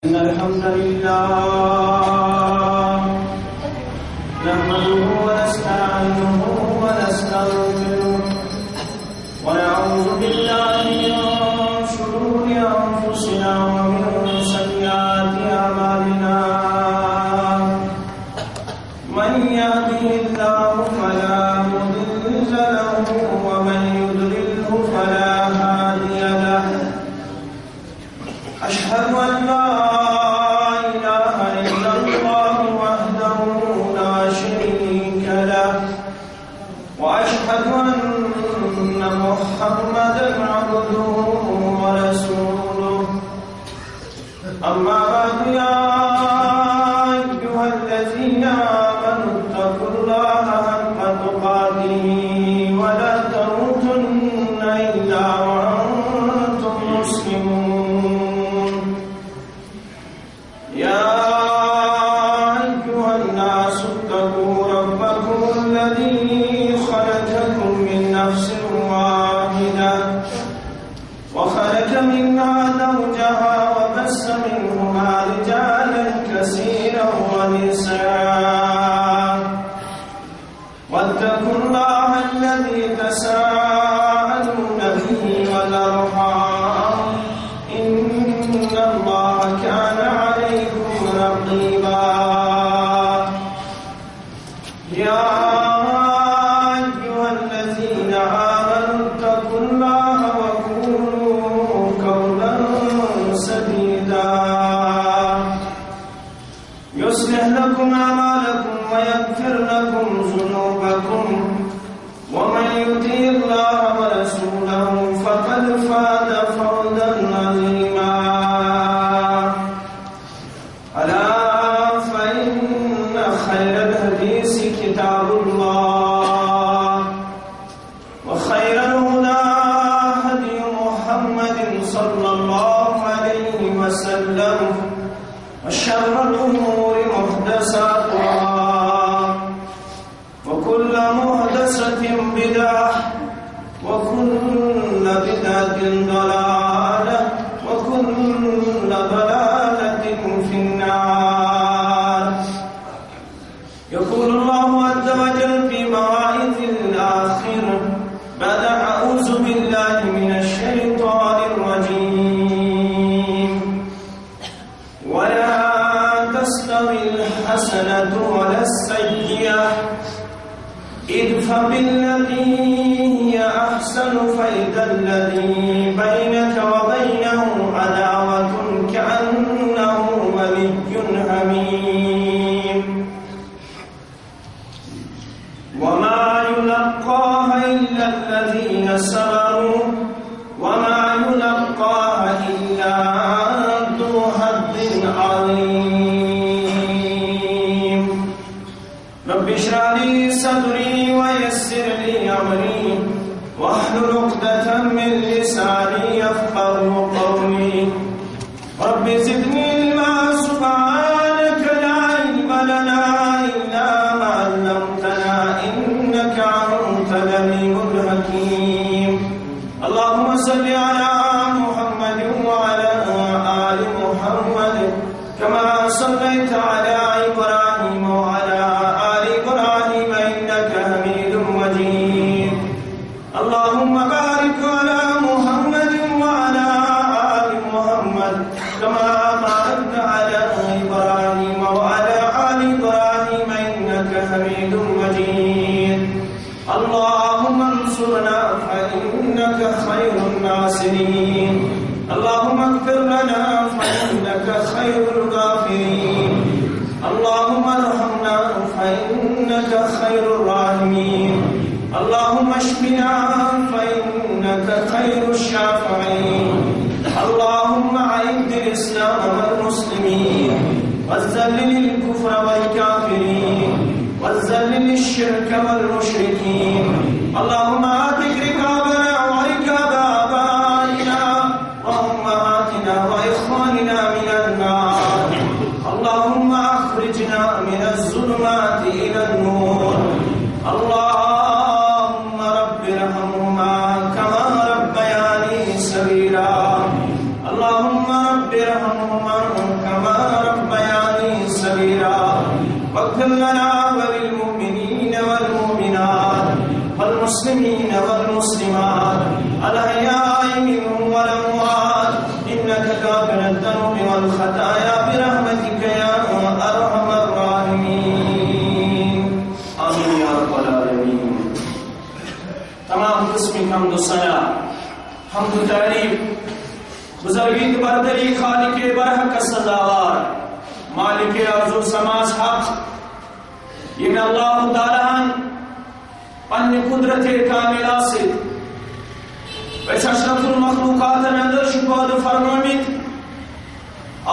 إن الحمد لله نحمده ونستعينه ونستغفره ونعوذ بالله من شرور أنفسنا ومن سيئات أعمالنا من يهده الله فلا مضل له ومن يضلله فلا هادي له أشهد أن لا إله إلا الله وحده لا شريك له وأشهد أن محمدا عبده ورسوله أما بعد يا أيها الذين آمنوا اتقوا الله حق تقاته ولا تموتن إلا وأنتم مسلمون يا أيها الناس اتقوا ربكم الذي خلقكم من نفس واحدة وخلق منها زوجها وبث منهما رجالا كثيرا ونساء واتقوا الله الذي تساءلون به والأرحام إن الله كان عليكم رقيبا يا أيها الذين آمنوا اتقوا الله وقولوا قولا سديدا يصلح لكم أعمالكم ويغفر لكم ذنوبكم ومن يطع الله ورسوله فقد فاز فوزا عظيما ألا فإن خير الحديث كتاب الله وخير الهدى هدي محمد صلى الله عليه وسلم وشر الأمور محدثاتها وكل محدثة بدعة وكل بدعة ضلالة وكل ضلالة في النار يقول الله عز وجل في مواعظ الآخرة بعد أعوذ بالله من الشيطان الرجيم ولا تستوي الحسنة ولا السيئة ادفع بالتي هي أحسن فإذا الذي بينك وبينه عداوة كأنه ولي حميم وما يلقاها إلا الذين صبروا وما يلقاها إلا ذو حظ عظيم رب اشرح لي صدري ويسر لي أمري واحلل عقدة من لساني يفقهوا قولي رب زدني علما سبحانك لا علم لنا إلا ما علمتنا إنك أنت العليم الحكيم اللهم صل على محمد وعلى آل محمد كما صليت على إبراهيم وعلى آل إبراهيم إنك حميد مجيد اللهم بارك على محمد وعلى آل محمد كما باركت على إبراهيم وعلى آل إبراهيم إنك حميد مجيد اللهم انصرنا فإنك خير الناصرين اللهم اغفر لنا فإنك خير الغافرين اللهم ارحمنا فإنك خير الراحمين اللهم اشفنا فإنك خير الشافعين اللهم أعز الإسلام والمسلمين وذلل الكفر والكافرين وذلل الشرك والمشركين اللهم آتك رقابنا ورقاب آبائنا وأمهاتنا وإخواننا من النار اللهم أخرجنا من الظلمات إلى النور اللهم رب ارحمهما كما ربياني صغيرا اللهم رب ارحمهما كما لنا وللمؤمنين والمؤمنات والمسلمين والمسلمات الأحياء منهم والأموات إنك غافر الذنوب والخطايا برحمتك يا أرحم الراحمين آمين يا رب العالمين. تمام قسم حمد و ثنا، حمد و تعریف بزرگی بردری خالق برحق سزاوار مالک ارض و سماز حق یم اللہ تعالیٰ پنہ قدرت کاملہ سے اشرف المخلوقات اندر شپاد فرمامت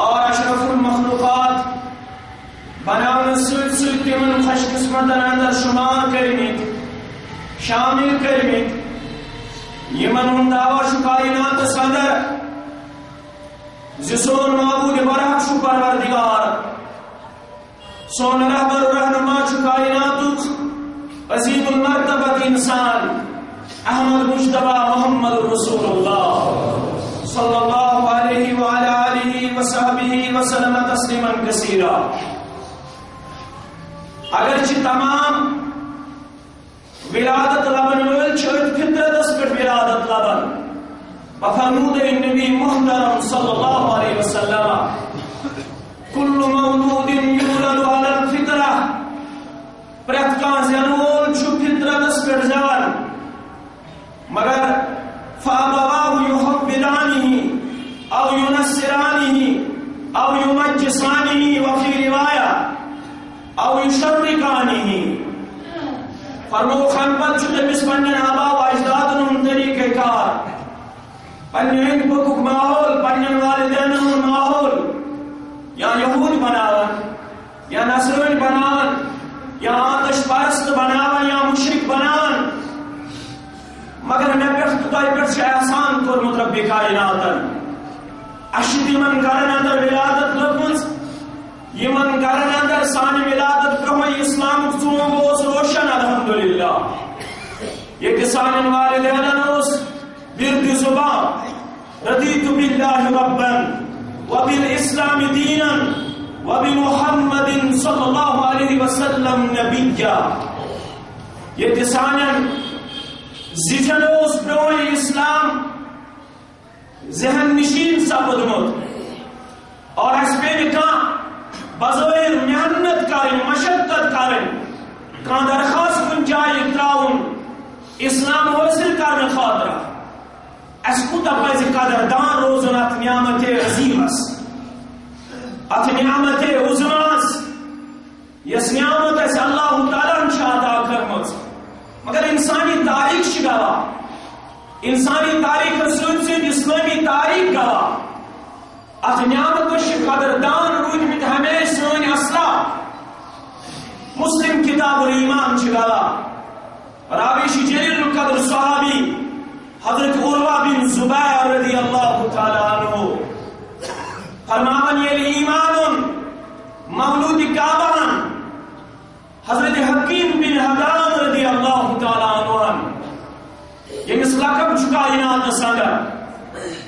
اور اشرف المخلوقات بناون سلسل تمن خوش قسمت اندر شمار کرمت شامل کرمت یمن ہند دعوی شو کائنات صدر سون معبود برحق شو پروردگار سون رہبر و رہنما شو کائنات عظیم المرتبہ انسان احمد مجتبی محمد رسول اللہ صلی اللہ علیہ وعلى آلہ وصحبہ وسلم تسلیما کثیرا. اگرچہ تمام ولادت لبن ول چھت فطرت پر ولادت لبن بفرمود النبی محترم صلی اللہ علیہ وسلم کل مولود یولد علی الفطرہ پرت کان زنول چھو فطرت پر زوان مگر فابواہ یحولانہ او ینصرانہ او یمجسانہ وفی روایہ او یشرکانہ فرمو خنبت چھو تمس پنن آبا و اجدادن طریقہ کار پنن بکک ماحول پنن والدین ماحول یا یہود بناون یا نصرانی بناون یا آتش پرست بناون یا مشرک بناون مگر میں پہ خدای پر سے احسان کورمت رب کائنات اشد یمن گرن اندر ولادت لبمز یمن گرن اندر سانی ولادت کمی اسلام چون بوس روشن الحمدللہ یہ کسان والدین اس برد زبان رضیت باللہ ربا وبالاسلام دینا وبمحمد صلی اللہ علیہ وسلم نبیا. یہ کسان زیجنوس بروی اسلام ذہن نشین سپدمت اور اس پہ کان بظاہر محنت کریں مشقت کریں کان درخواست کن جائے تراؤن اسلام حاصل کرنے خاطر اس کوتا پز قدردان روزن ات نعمت عظیمس ات نعمت عظماس یس نعمت اس اللہ تعالیٰ عطا کرمت مگر انسانی تاریخ گواہ انسانی تاریخ سن اسلامی تاریخ گواہ ات نعمت قدردان روزمت ہمیشہ سن اسلاف مسلم کتاب الایمان گواہ راوی جلیل القدر صحابی حضرت عروہ بن زبیر رضی اللہ تعالی عنہ فرماون یہ ایمان مولود کعبہ حضرت حکیم بن حدام رضی اللہ تعالی عنہ یہ لقب کائنات سنگر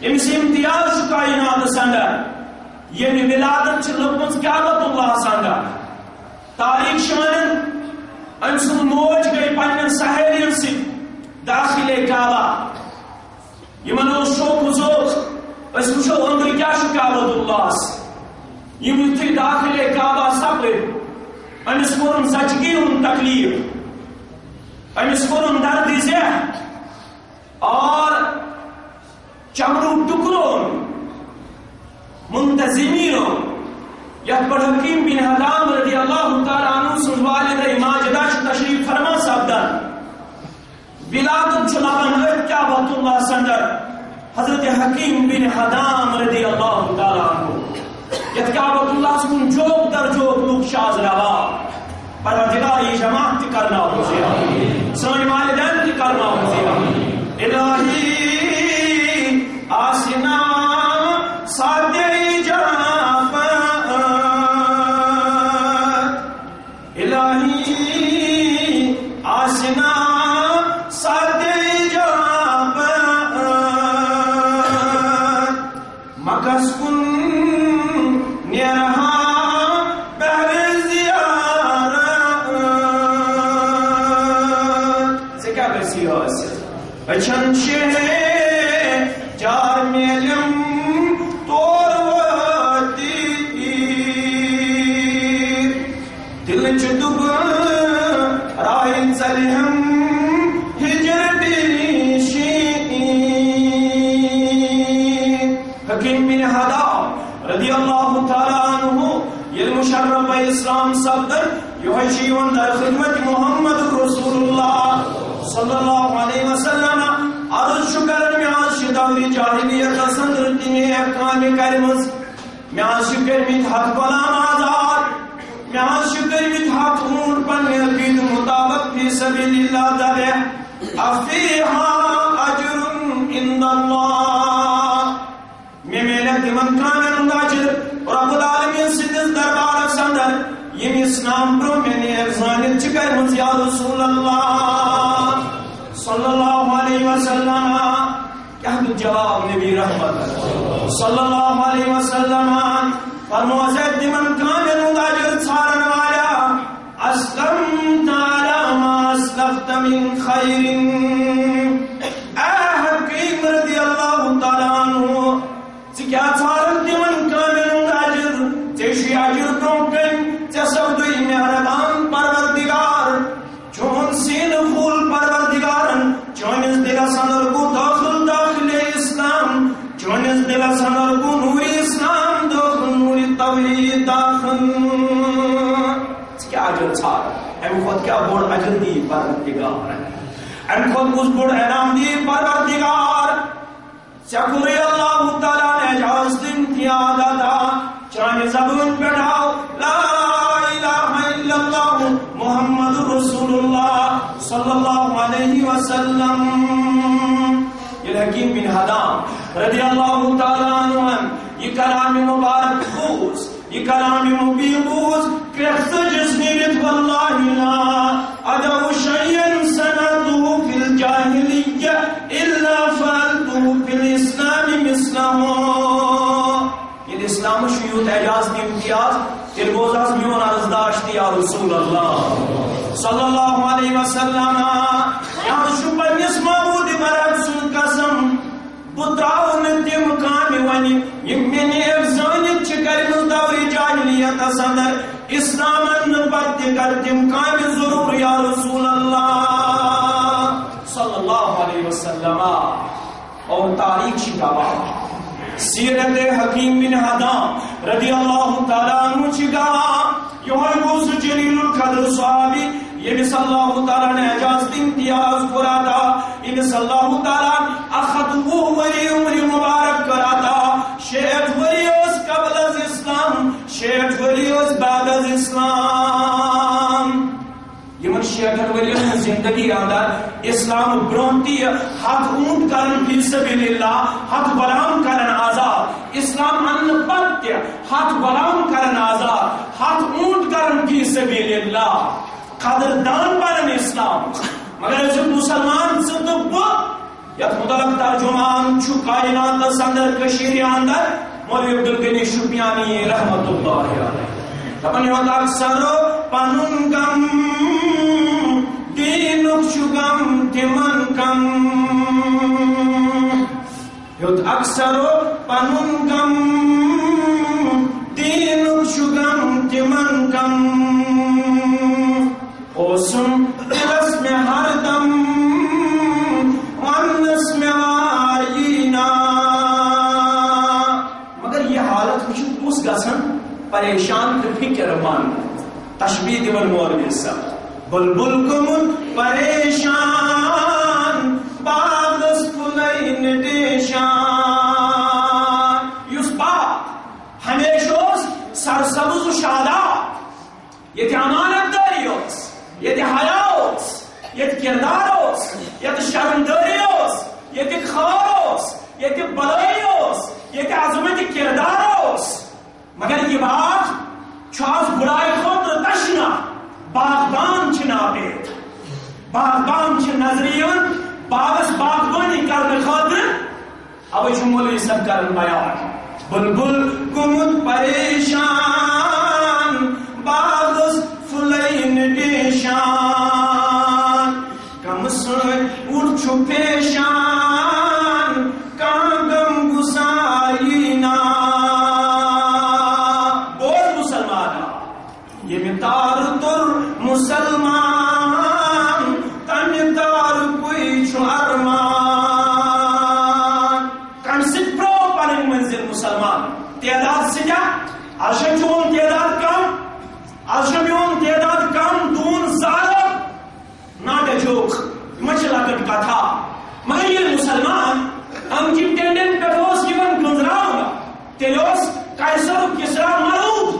یہ امتیاز کائنات سنگر یہ ولادت لبمت کعبۃ اللہ سنگر تاریخ شمن ام سن موج گئی پنن سہیلیوں سے داخل کعبہ یمن شوق ذوق اس وچھو اندر کیا کعبۃ اللہ یم تھی داخل کعبہ سفر امس کورن زچگی ہن تکلیف امس کورن درد ذہ اور چمڑو ٹکروں منتظمینوں یت پر حکیم بن حدام رضی اللہ تعالی عنہ سن والد ماجدہ تشریف فرما سبدن ولادت چلابن کعبۃ اللہ سندر حضرت حکیم بن حدام رضی اللہ تعالی عنہ یت کعبۃ اللہ سن جوک در جوک لوگ شاز روا پروردگاری جماعت کرنا ہو زیرا سن والدین کی کرنا ہو زیرا الہی آسنا سادی جافت الہی آسنا سادی جافت مکس کن نیرہا بہر زیارت تعالی عنہ یہ مشرف اسلام صدر یوشیون در خدمت محمد رسول اللہ صلی اللہ علیہ وسلم عرض شکر میاں شدوری جاہلیت صدر تینے احکام کرمز میاں شکر میت حق غلام آزاد میاں شکر میت حق امور پنی عقید مطابق فی سبیل اللہ ذبح افیہا اجر عند اللہ میں میلت من کامل اجر رب العالمین سدس دربار صدر یہ اسلام برو میں نے افضانت چکر مز یا رسول اللہ صلی اللہ علیہ وسلم کیا جواب نبی رحمت صلی اللہ علیہ وسلم فرموزد من کامل اجر ثارن والا اسلمت على ما اسلفت من خیر اے حکیم رضی اللہ تعالیٰ عنہ کیا ثارن من کامل اجر تیشی اجر دروکن تسودی مہربان پروردگار چون سین پھول پروردگارن چونس دل سندر کو داخل اسلام چونس دل سندر کو نور اسلام داخل نور توحید داخل کیا اجر چھار ام خود کیا بڑ اجر دی پروردگار ام خود اس بڑ انعام دی پروردگار شکر اللہ تعالی نے اجازت دن کیا دادا چاہے زبان پڑھاؤ لا الہ الا اللہ محمد رسول اللہ صلی اللہ علیہ وسلم یہ حکیم بن حدام رضی اللہ تعالیٰ عنہ یہ کلام مبارک خوز یہ کلام مبین خوز کہت جسنیت واللہ لا ادعو شیئن سندو فی الجاہلیہ الا فالتو فی الاسلام مثلہو یہ اسلام شیوت اعجاز کی امتیاز تربوزاز میون عرضداشت یا رسول اللہ صلی اللہ علیہ وسلم یہاں شپر نس معبود برد سن قسم بطراؤ نتی مقامی ونی یمینی افزانیت چکر مزدوری جاہلیت صدر اسلامن نبت کرتی مقامی ضرور یا رسول اللہ صلی اللہ علیہ وسلم اور تاریخ شکاوا سیرت حکیم بن حدام رضی اللہ تعالیٰ عنہ چگاوا یوہی گوز جلیل القدر صحابی یہ صلی اللہ تعالیٰ نے اجازت امتیاز کراتا یہ صلی اللہ تعالیٰ اخطبو ولی عمر مبارک کراتا شیخ ولیوز قبل از اسلام شیخ ولیوز بعد از اسلام یہ من شیخ ولیوز زندگی آدھر اسلام برونتی حق اونٹ کرن فی سبیل اللہ حق غلام کرن آزاد اسلام ان پتہ حق غلام کرن آزاد حق اونٹ کرن فی سبیل اللہ قدردان پرن اسلام مگر اس مسلمان صدق یت مطلق ترجمان چھو کائنات صدر کشیر اندر مولوی عبدالغنی شپیانی رحمت اللہ علیہ تپن یوت اکثر پنن کم دینک چگم تمن کم یوت اکثر پنن کم دینک چگم تمن کم اوسم دلس میں ہر دم ونس میں آئینا مگر یہ حالت کچھ اس گسن پریشان تو فکر مان تشبیہ دیول مولوی صاحب بلبل کمن پریشان باغس کلین دیشان یس باغ ہمیشہ سرسبز و شاداب یہ امانت داری یہ حیاء یہ کردار یہ شرمداری یہ خار یہ بلائی یہ عظمت کردار مگر یہ بات چھاس برائی خود تشنا باغبان نابید باغبان نظریون باغس باغبانی کرنے خاطر اوے مولوی صاحب کرن بیان بلبل گمت پریشان باغس فلین دیشان کم سن اٹھ چھو پیشان کانگم گسائینا بول مسلمان یہ متار تر مسلمان تمتار کوئی چھو ارمان کم سن پرو پرن منزل مسلمان تعداد سے جا آج چون تعداد کم، آج میون تعداد کم دون ظالم ناٹے جوک مچلا کٹ کتھا مگر یہ مسلمان ہم کی ٹینڈن پٹوس یون گنزراؤں گا تیلوس قیصر و کسرا مرود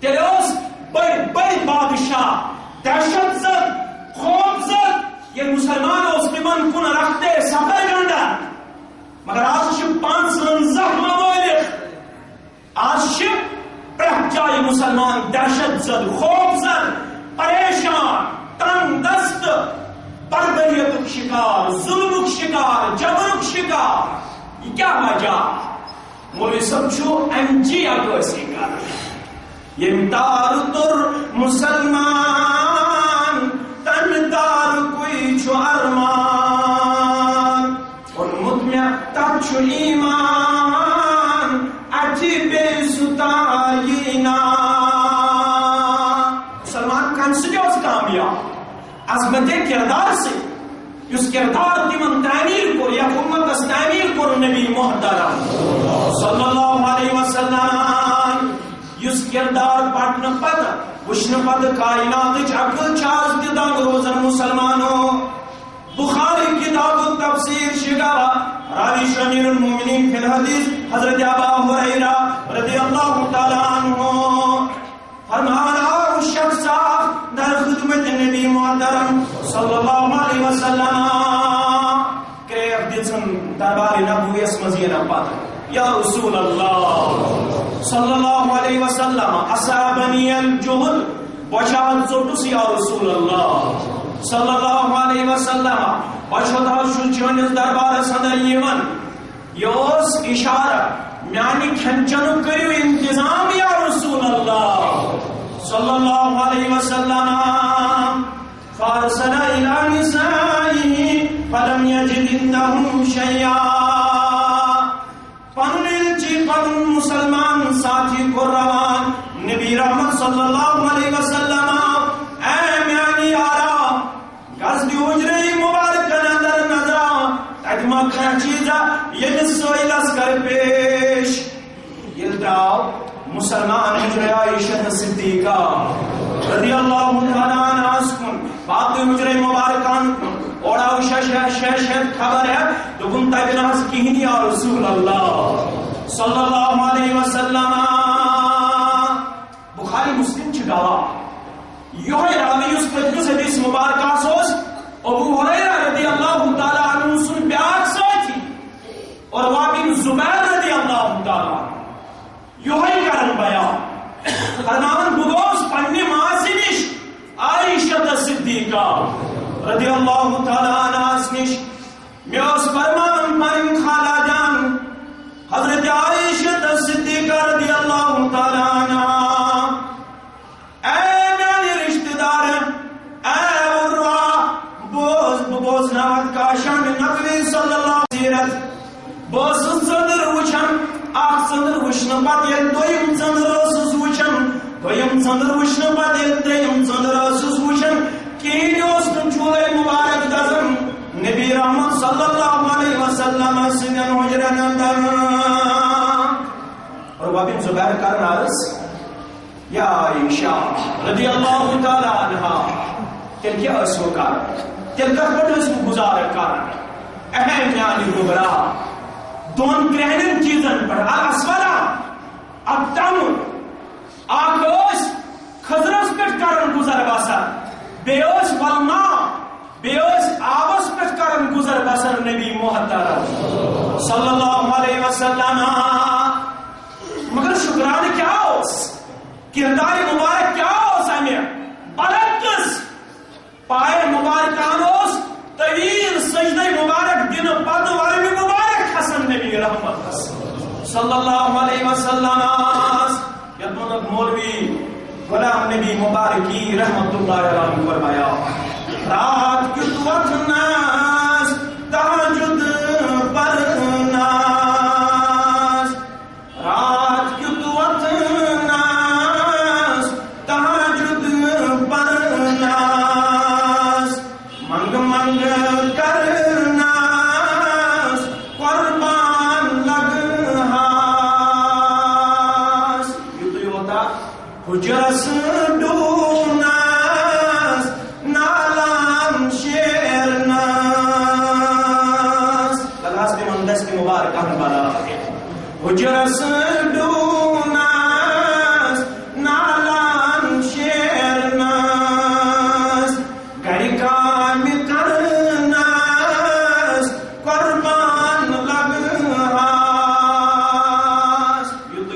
تیلوس بڑی بادشاہ دہشت زد خوف زد یہ مسلمان اس من کن رکھتے سفر گنڈا مگر آج 55 ممالک آج پرت جائے مسلمان دہشت زد خوف زد پریشان تنگ دست بربریت شکار ظلم شکار جبر شکار یہ کیا وجہ مولوی صاحب چھو ایم جی اگوسی کر یم دار تر مسلمان تن دار کوئی چھو ارمان اور مطمع تب چھو ایمان اٹھی بے ستائینا مسلمان کم سے جو کامیاب عظمت کردار سے اس کردار تمن تعمیر کو یا امت اس تعمیر کو نبی محترم صلی اللہ علیہ وسلم اس کردار پڑھنا پتہ وشن پتہ کائنات عقل چاز دنگ روزن مسلمانوں بخاری کتاب التفسیر شگاوا راوی امیر المومنین فی الحدیث حضرت ابا ہریرہ رضی اللہ تعالی عنہ فرمانا اس شخص در خدمت نبی محترم صلی اللہ علیہ وسلم کریف دلسن دربار نبوی اس مزین پاتا یا رسول اللہ صلی اللہ علیہ وسلم اصابنی الجہد بچاد زوٹس یا رسول اللہ صلی اللہ علیہ وسلم بچاد شنچونس دربار صدر یمن یوس اشارہ میانی کھنچنو کریو انتظام یا رسول اللہ صلی اللہ علیہ وسلم فارسل الى نسائه فلم يجد عندهم شيئا پنلچی پن مسلمان ساتھی کو روان نبی رحمت صلی اللہ علیہ وسلم اے میانی آرا گزدی اجرئی مبارک نظر نظرہ تجمع کھا چیزا یہ سوئلس کر پیش یلداؤ مسلمان حجر عائشہ صدیقہ رضی اللہ تعالیٰ عنہ اسکن باقی حجر مبارکان اوڑا شہ خبر ہے تو گنتا بناس کہنی یا رسول اللہ صلی اللہ علیہ وسلم بخاری مسلم چگاوا یہ راوی اس پجلس حدیث مبارکہ سوز ابو ہریرہ رضی اللہ تعالیٰ عنہ سن بیاک ساتھی اور وابن زبیر رضی اللہ تعالیٰ عنہ یہ کرن بیان فرمان بگوز پنی ماسنش عائشہ صدیقہ رضی اللہ تعالیٰ عنہ اسنش میوس فرمان پن خالہ جان حضرت عائشہ صدیقہ رضی اللہ تعالیٰ عنہ اے میانی رشتہ دار اے ورہ بوز نامت کاشان نبی صلی اللہ علیہ وسلم بوز صدر وچھن آخ صدر وشن پت یل دویم صدر اسس وچھن دویم صدر وشن پت یل دویم صدر اسس وچھن کین اس چولے مبارک دزم نبی رحمت صلی اللہ علیہ وسلم سنن حجرن اندر اور وابن زبیر کا نارس یا عائشہ رضی اللہ تعالی عنہ تل کیا اسو کار تل کا بڑا اسو گزار کار اہم یعنی گبرا دون گرہنن چیزن پر الاسفلا ابتم آگوش خضرس پٹ کرن گزر باسر بیوش والنا بیوش آبس پٹ کرن گزر باسر نبی محترم صلی اللہ علیہ وسلم مگر شکران کیا ہوس کردار مبارک کیا ہوس ہمیں بلکس پائے مبارکانوس طویل سجدہ مبارک دن پد ورمی مبارک حسن نبی رحمت صلی اللہ علیہ وسلم یدمنک مولوی غلام نبی مبارکی رحمت اللہ علیہ فرمایا رات کی وقت ناس تہجد پر ناس رات کی وقت ناس تہجد پر ناس منگ منگ کرنا قربان لگ حجرس ڈونس نالام شیرنس لگاس کے مندس کی مبارک آن بالا حجرس ڈونس نالام شیرنس گھر کام کرنس قربان لگنس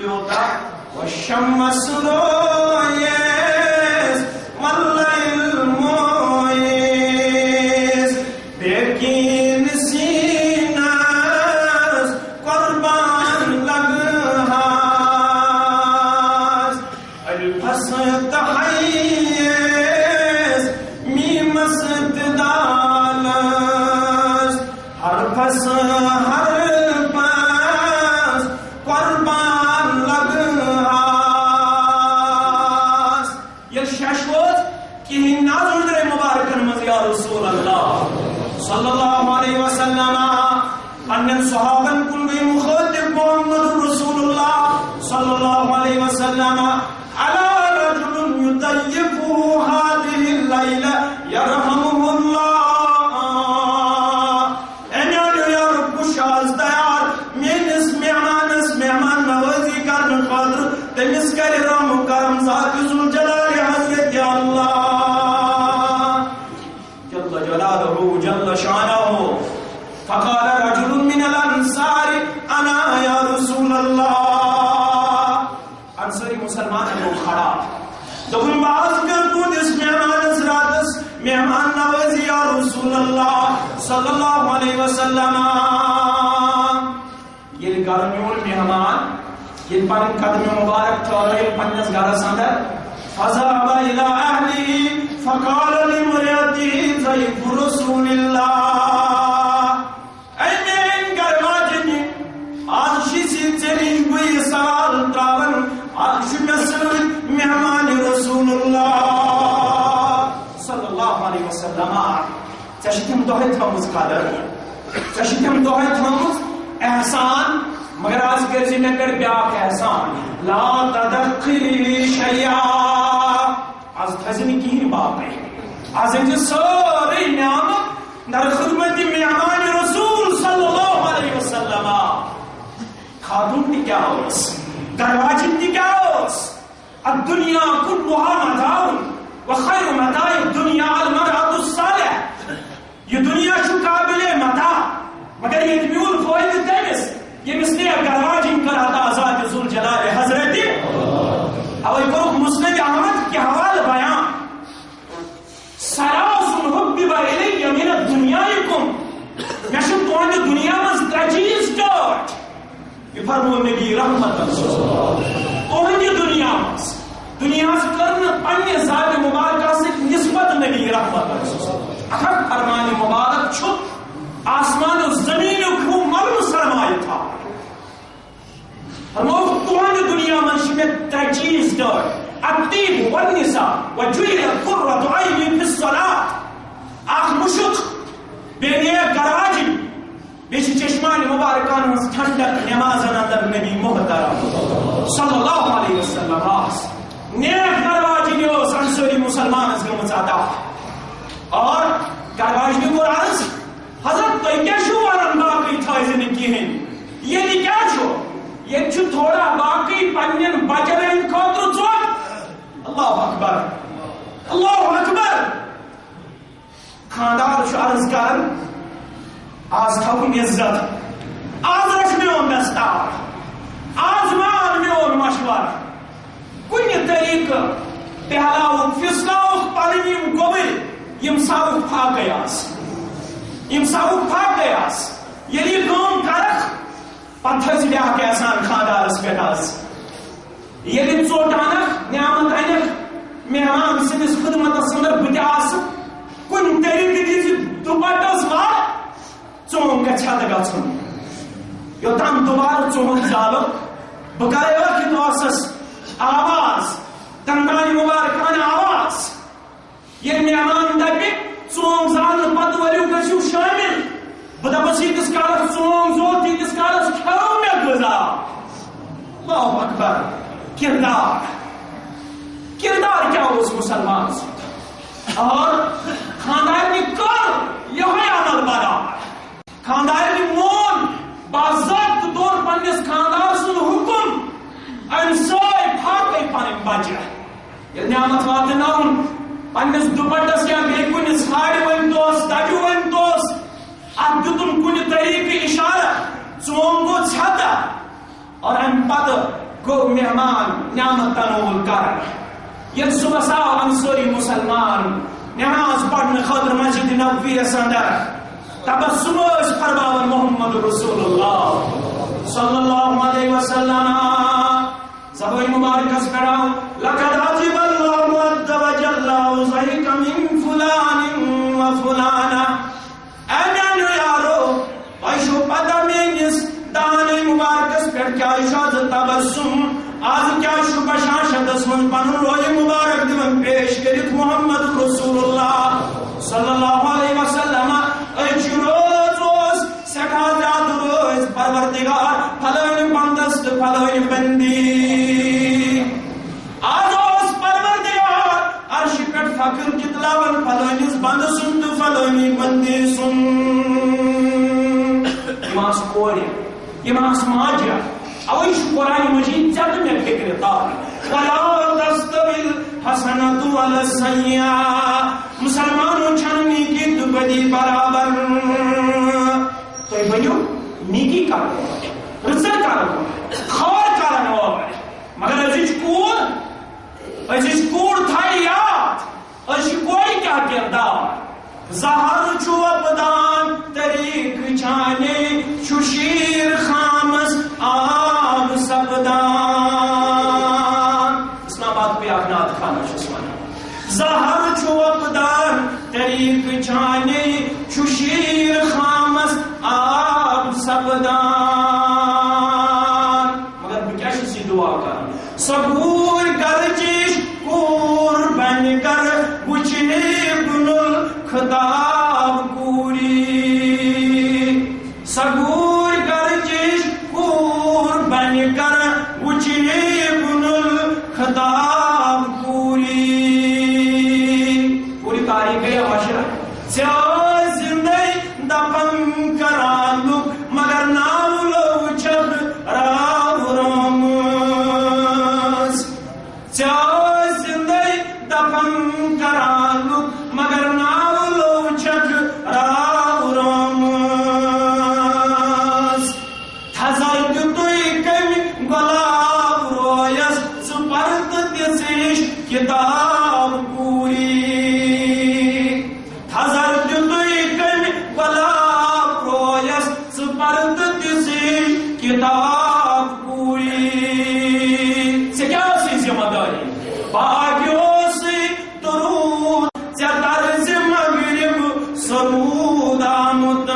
یوتا وشمس رویس واللیل مویس بیکین سینس قربان لگنس الفس تحییس میمس دالس ہر پس ہر پس قربان لگنس یہ ششوت کی نازل در مبارکن مز یا رسول اللہ صلی اللہ علیہ وسلم ان صحابن کل گئی مخاطب محمد رسول اللہ صلی اللہ علیہ وسلم على رجل يطيفه هذه الليلة يرحمه الله أنا يا رب شاز ديار من اسمعمان نوازي كارن قدر تمسكر رحم كرم ذات ذو الجلال حضرت الله جل جلاله جل شانه فقال رجل من الأنصار أنا يا رسول الله انصاری مسلمان کو کھڑا دبن باز کر تو اس مہمان حضرات مہمان نوازی یا رسول اللہ صلی اللہ علیہ وسلم یہ گرمیون مہمان یہ پن قدم مبارک چورے پنس گھرس اندر فذهب الى اهله فقال لمرأته ضيف رسول الله اے میرے گھرواجنی آج شیسی چلی ہوئی سال تراون مہمان رسول اللہ صلی اللہ علیہ وسلم چشتم دوہے تھمز قدر چشتم دوہے تھمز احسان مگر آج گرزی نگر بیاک احسان لا تدخلی شیعہ آج تھزنی کی بات ہے آج انجی ساری نعمت در خدمت مہمان رسول صلی اللہ علیہ وسلم خاتون دی کیا ہوس دروازن دی کیا ہوس الدنیا كلها متاع وخير متاع الدنيا المرأة الصالح یہ دنیا شو قابل متاع مگر یہ تمیول فوائد تیمس یہ مثل گرواجن کرتا ذات ذو الجلال حضرت اوی کروک مسند احمد کی حوال بیان سراس حبب الی من الدنیاکم مشن تون دنیا مز تجیز ڈاٹ یہ فرمو نبی رحمت تون دنیا مز دنیا سے کرنا پنی ذات مبارکہ سے نسبت نبی رحمت اکھر فرمان مبارک چھو آسمان و زمین کو مرم سرمائی تھا فرمو تون دنیا منشی میں تجیز دار الطیب والنساء وجویل قررت عینی فی الصلاة آخ مشق بینی گراجی بیچی چشمان مبارکان ہز ٹھنڈک نماز اندر نبی محترم صلی اللہ علیہ وسلم آس نیک گرواجی نے اس انصاری مسلمان از گمت آتا اور گرواجی نے عرض حضرت تو کیا شو ورن باقی تھائزن کی ہیں یہ نہیں کیا شو یہ چھو تھوڑا باقی پنین بجرین خاطر چوک اللہ اکبر اللہ اکبر خاندار شو عرض کر آز تھاون عزت آز رش میں اون دستار آز مان میں اون مشور کنی طریقہ پہلاؤک فسلاؤک پنیم گوبل یم ساؤک پھاک گیاس یلی کام کرک پتھر بیا کے آسان خاندارس پہ یلی ژوٹانک نعمت انک مہمان سندس خدمت اندر بتاس کن طریقہ دیز دوپٹس وار چون گچھا گھن یوتام دوبارہ چون زالو بکر وقت اوسس آواز تنگانی مبارکان آواز یہ مہمان دپہ چون زال پتہ ورو گھو شامل بہ دپس یتس کالس چون زول تیتس کالس کھو مے غذا اللہ اکبر کردار کردار کیا اس مسلمان سے اور خاندار نے کر یہ عمل بنا خاندار نے مون باضابطہ طور پنس خاندار سن حکم انسائے پھاٹے پانے بچہ یہ نعمت واتناؤن پنس دوپٹس یا بے کنس ہاڑ ون دوس دجو ون دوس اب دتن کن طریقے اشارہ ژون گو چھتا اور ام پتہ گو مہمان نعمت تنول کر یہ صبح آو انصاری مسلمان نماز پڑھنے خاطر مسجد نبوی اندر تبسم فرماون محمد رسول اللہ صلی اللہ علیہ وسلم زبوی مبارک پڑھاؤ لقد عجب اللہ عز وجل عزیک من فلان و فلانا اے میانو یارو ویشو پتہ میانس دانے مبارکس پر کیا اشاد تبسم آج کیا شبہ شاشدس من پنن روی مبارک دیون پیش کرت محمد رسول اللہ صلی اللہ علیہ وسلم ایچ روز روز سکھا جات روز پروردگار پھلوین بندست پھلوین بندی آج روز پروردگار عرش پر فقر کتلاون پھلوینس بند سن تو پھلوین بندی سن یماس کوری یماس ماجہ اوش قرآن مجید جب میں فکر دار وَلَا تَسْتَوِي الْحَسَنَةُ وَلَا السَّيِّئَةُ مسلمانوں چھن نیکی تو بدی برابر تو یہ بنیو نیکی کرو رزق کرو خور کرو مگر ازیچ کور تھائی یاد ازی کوئی کیا کردار زہر چھو ابدان طریق چانے ششیر خامس آب سبدان اسلام آباد پہ آکنات کھانا شسوانا زہر چھو ابدان طریق چانے ششیر خامس آب سبدان مگر بکیا شسی دعا کر صبور گرجش کور بن کر بچنے بنل خطاب کوری صبور گرجش کور بن کر بچنے بنل خطاب کوری پوری تاریخ ہے معاشرہ سیاہ زندگی دپن کرالک مگر ناولو چب راو رامز سیاہ زندگی دپن کرالک مگر ناولو چب راو رامز تھزر دتوئی کمی گلاب رویس سپرد دسیش کتاب پوری تھزر دتوئی کمی گلاب رویس سپرد دسیش کتاب پوری سے کیا سی ذمہ داری باغیوں سے درود سے طرز مغرب سرود آمد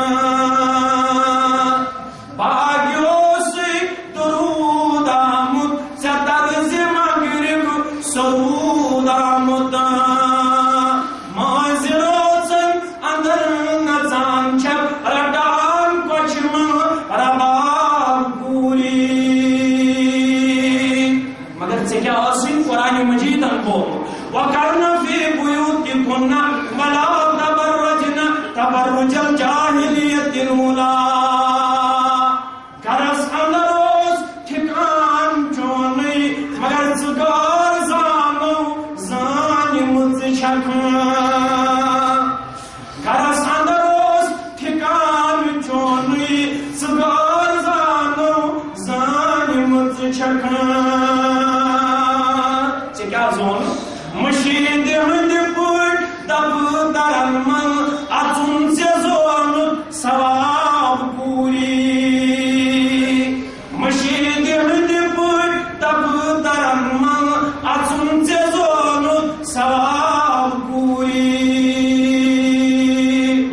باغیوں سے درود آمد سے طرز مغرب سرود آمد مازروزن اندر نزان چپ رڈان کچم رباب پوری مگر سے کیا آسین قرآن مجید انبوم وَقَرْنَ فِي بُيُوتِكُنَّ وَلَا تَبَرَّجْنَ تَبَرُّجَ الْجَاهِلِيَّةِ الْأُولَىٰ گھرس اندر روز ٹھکان چونی مگر زگار زانو زانی مز چھکان گھرس اندر روز ٹھکان چونی زگار زانو زانی مز چھکان سے کیا زون مشید ہند پوٹ دب درن من اتن سے زون ثواب پوری مشید ہند پوٹ دب درن من اتن سے زون ثواب پوری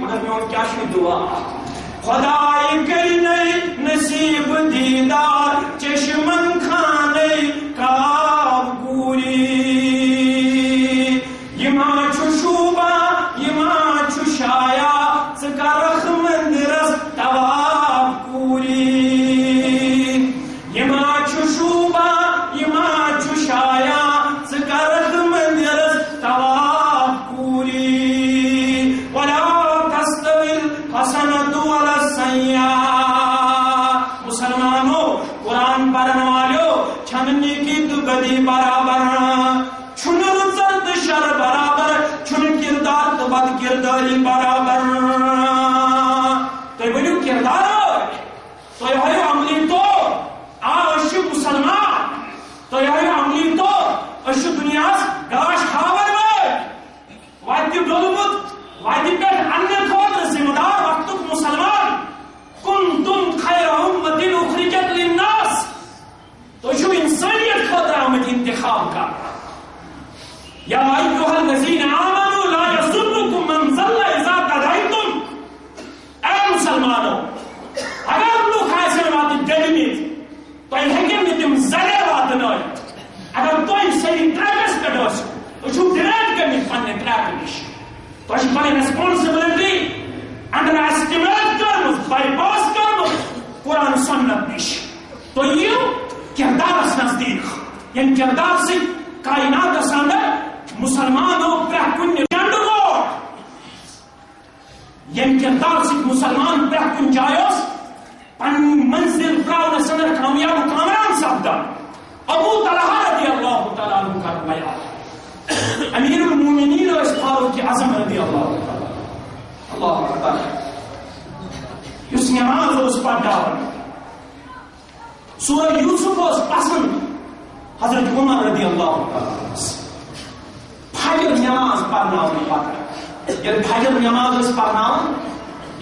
مگر میں کیا شوی دعا خدای کری نہیں نصیب دیدار چشمن کھانے کاب پوری یما چھو شوبا یما چھو انتخاب کرنا. یا ایھا الذین آمنوا لا یضرکم من ضل اذا تدیتم. اے مسلمانوں اگر لوگ آسن وات ڈلمت تھی ہیکن تم زرے واتنائت. اگر تھی صحیح ٹریکس پہ تھی ڈیلیٹ کرمت پنہ ٹریک نش تھی پنہ ریسپانسبلٹی انڈر ایسٹیمیٹ کرمت بائی پاس کرمت قرآن سنت نش. تو یہ کردارس نزدیک یم کردار سے کائنات اندر مسلمانوں پرہ کن جنڈ گو یم کردار سے مسلمان پرہ کن جائز پن منزل تراؤنس اندر کامیاب و کامران سپدان. ابو طلحہ رضی اللہ تعالیٰ عنہ کا بیان امیر المومنین اس فاروق اعظم رضی اللہ تعالیٰ اللہ تعالیٰ اس نماز اس پڑھاون سورہ یوسف اس پسند حضرت عمر رضی اللہ تعالیٰ فجر نماز پڑھناون پتہ یل فجر نماز اس پڑھناون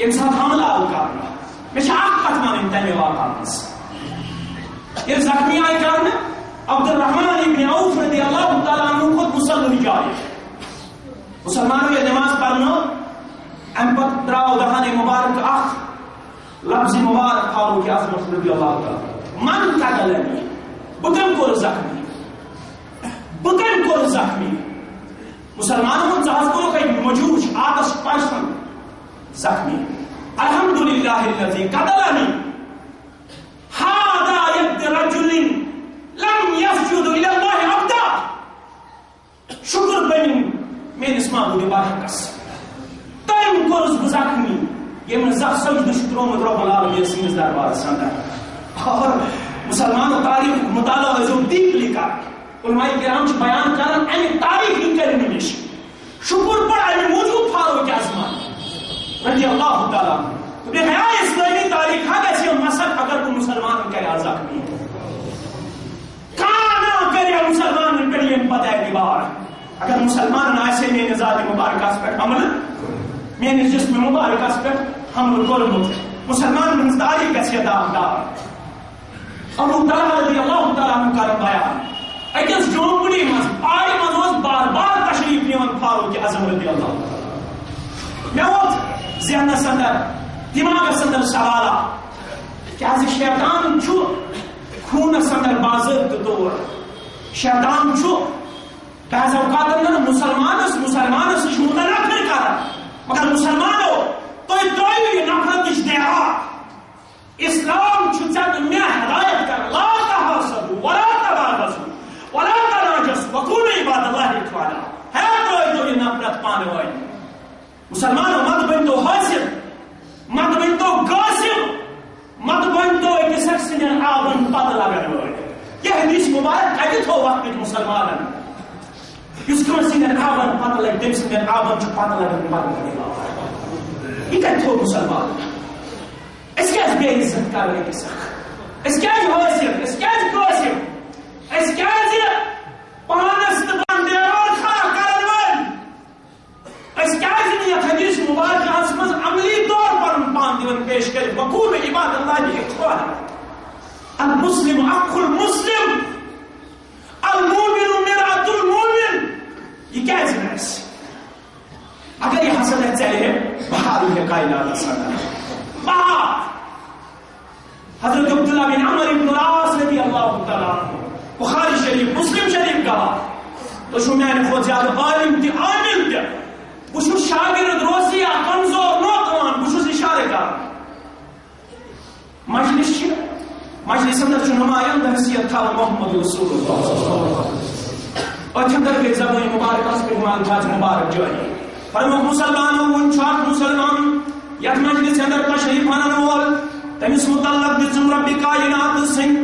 یم سات حملہ آو کرنا میں اخ کت ون تمہ واقعس یل زخمی آئی کرنا عبد الرحمن ابن عوف رضی اللہ تعالیٰ عنہ خود مسلم جائے مسلمانوں یہ نماز پڑھنا ام پت دراو دہان مبارک اخ لفظ مبارک فاروق اعظم رضی اللہ تعالیٰ من قتلنی بکن کور زخمی بکن کور زخمی مسلمانوں جہاز کو کہ مجوش آتش پاشن زخمی الحمدللہ الذی قتلنی هذا يد رجل لم يسجد الى الله عبدا. شکر بنی میرے اسمان دی بارکس تم کورس زخمی یہ من زخ سجد شکر رب العالمین سنس دربار سندر اور مسلمانوں تاریخ مطالعہ جو ڈیپلی کر علماء کرام بیان کرن ان تاریخ کرنے نش شکر پر ان موجود فاروق اعظم رضی اللہ تعالیٰ تو دیکھا اسلامی تاریخ ہے کیسے مسئلہ اگر کوئی مسلمان کرے زخمی کانا کرے مسلمان پر یہ پتہ ہے دیوار اگر مسلمان ایسے میں نظام مبارکہ پر حمل میں جسم مبارکہ پر حمل کرمت مسلمان من تاریخ کیسے دار ابو طلحہ رضی اللہ تعالیٰ عنہ کا بیان اکس جومپڑی مز پاری مز بار بار تشریف نیون فاروق اعظم رضی اللہ تعالیٰ میں وقت ذہنس اندر دماغس اندر سوالہ کیا شیطان چھو خونس اندر باضابطہ طور شیطان چھو بعض اوقات اندر مسلمانس متنفر کرا مگر مسلمانوں تو یہ نفرت اشتہار اسلام چھو ژےٚ مےٚ ہدایت کر لا تحاسدوا ولا تباغضوا ولا تناجشوا وكونوا عباد الله اخوانا ہے تو یہ نفرت پانے والی مسلمانوں مت بن تو حاصل مت بن تو غاصب مت بن تو ایک شخص نے آبن پتہ لگانے والی. یہ حدیث مبارک کتہ تھو وقت مسلمانن اس کنسی نے آبن پتہ لگ تم سے آبن چھ پتہ لگانے یہ کتہ تھو مسلمان اس کیا بے عزت کرنے کی سخت اس کیا حیثیت اس کیا قاسم اس کیا پانس بندے اور کھڑا کرن وال اس کیا یہ حدیث مبارک اس میں عملی طور پر پان دیون پیش کرے وقول عباد اللہ اخوان المسلم اخو المسلم المؤمن مرآة المؤمن. یہ کیا ہے اگر یہ حسنت چاہیے بہار ہے کائنات سنا بہار حضرت عبداللہ بن عمر بن العاص رضی اللہ تعالیٰ عنہ بخاری شریف مسلم شریف کا تو شو میں نے خود زیادہ عالم تھی عامل تھی بشو شاگرد روسی یا کمزور نوکوان بشو اشارے کا مجلس اندر جو نمائند حیثیت تھا محمد رسول اللہ اور چندر کے زبان مبارک اس پر ہمان جاج مبارک جو ہے فرمک مسلمانوں ان چاک مسلمان یک مجلس اندر تشریف آنانوال تمس متعلق دزم رب کائنات سنگ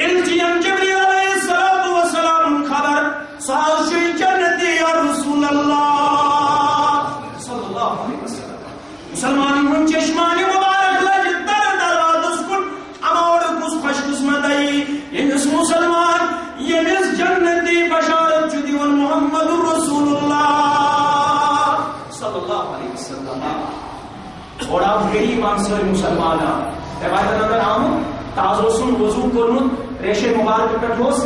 التیم جبریل علیہ السلام خبر ساشی جنتی یا رسول اللہ صلی اللہ علیہ وسلم مسلمان من چشمانی مبارک لج در درادس کن امور کس خوش قسمت ای یہ مسلمان یہ جنتی بشارت چدی محمد رسول اللہ صلی اللہ علیہ وسلم اور آپ غریب انصار مسلمان روایت اندر آمد تازو سن وضو کرمت ریشے مبارک پہ ٹھوس